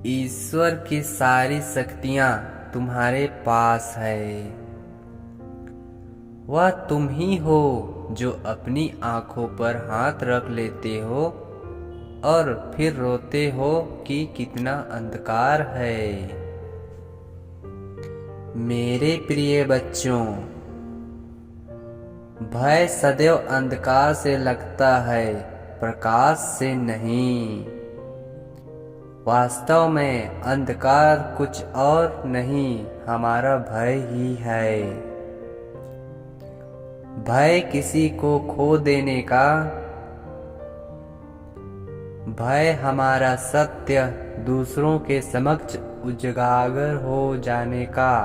ईश्वर की सारी शक्तियाँ तुम्हारे पास है। वह तुम ही हो जो अपनी आँखों पर हाथ रख लेते हो और फिर रोते हो कि कितना अंधकार है। मेरे प्रिय बच्चों, भय सदैव अंधकार से लगता है, प्रकाश से नहीं। वास्तव में अंधकार कुछ और नहीं, हमारा भय ही है। भय किसी को खो देने का, भय हमारा सत्य दूसरों के समक्ष उजागर हो जाने का,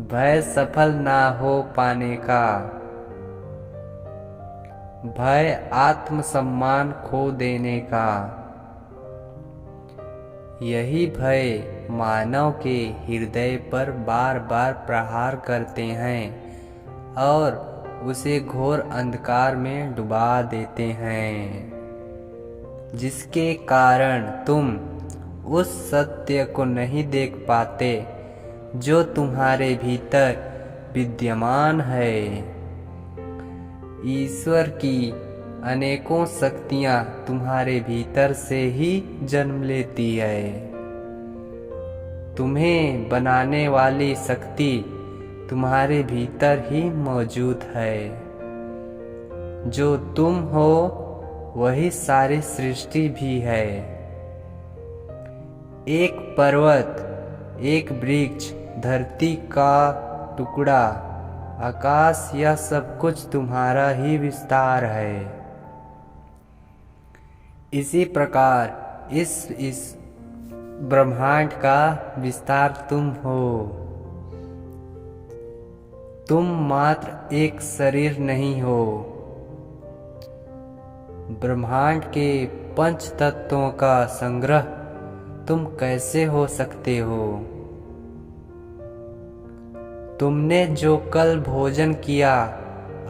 भय सफल ना हो पाने का, भय आत्मसम्मान खो देने का। यही भय मानव के हृदय पर बार बार प्रहार करते हैं और उसे घोर अंधकार में डुबा देते हैं, जिसके कारण तुम उस सत्य को नहीं देख पाते जो तुम्हारे भीतर विद्यमान है। ईश्वर की अनेकों शक्तियाँ तुम्हारे भीतर से ही जन्म लेती है। तुम्हें बनाने वाली शक्ति तुम्हारे भीतर ही मौजूद है। जो तुम हो वही सारी सृष्टि भी है। एक पर्वत, एक वृक्ष, धरती का टुकड़ा, आकाश, यह सब कुछ तुम्हारा ही विस्तार है। इसी प्रकार इस ब्रह्मांड का विस्तार तुम हो। तुम मात्र एक शरीर नहीं हो। ब्रह्मांड के पंच तत्वों का संग्रह तुम कैसे हो सकते हो? तुमने जो कल भोजन किया,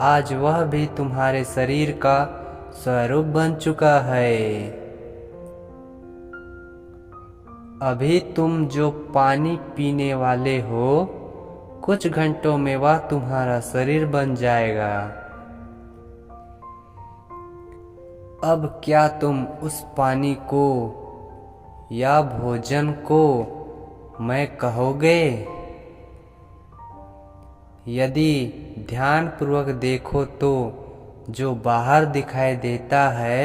आज वह भी तुम्हारे शरीर का स्वरूप बन चुका है। अभी तुम जो पानी पीने वाले हो, कुछ घंटों में वह तुम्हारा शरीर बन जाएगा। अब क्या तुम उस पानी को या भोजन को मैं कहोगे? यदि ध्यानपूर्वक देखो तो जो बाहर दिखाई देता है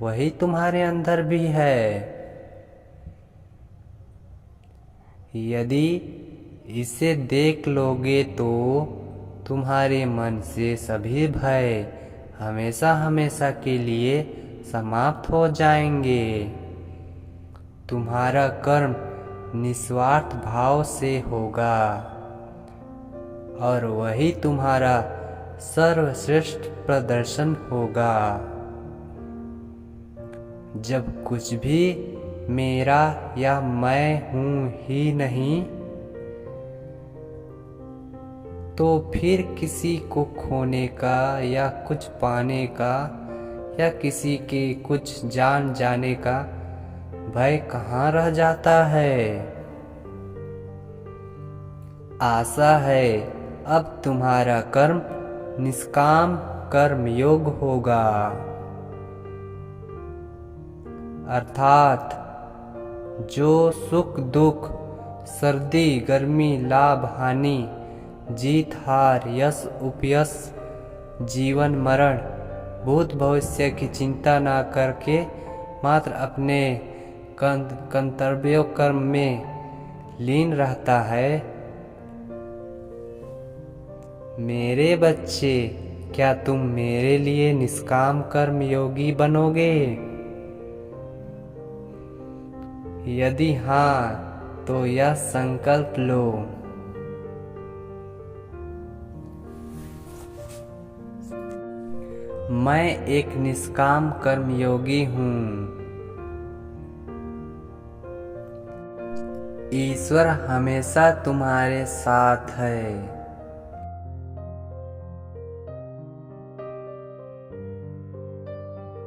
वही तुम्हारे अंदर भी है। यदि इसे देख लोगे तो तुम्हारे मन से सभी भय हमेशा हमेशा के लिए समाप्त हो जाएंगे। तुम्हारा कर्म निस्वार्थ भाव से होगा और वही तुम्हारा सर्वश्रेष्ठ प्रदर्शन होगा। जब कुछ भी मेरा या मैं हूँ ही नहीं, तो फिर किसी को खोने का या कुछ पाने का या किसी के कुछ जान जाने का भय कहाँ रह जाता है? आशा है अब तुम्हारा कर्म निष्काम कर्म योग होगा, अर्थात जो सुख दुख, सर्दी गर्मी, लाभ हानि, जीत हार, यश उपयश, जीवन मरण, भूत भविष्य की चिंता ना करके मात्र अपने कर्तव्य कर्म में लीन रहता है। मेरे बच्चे, क्या तुम मेरे लिए निष्काम कर्म योगी बनोगे? यदि हाँ, तो यह संकल्प लो। मैं एक निष्काम कर्मयोगी हूँ। ईश्वर हमेशा तुम्हारे साथ है।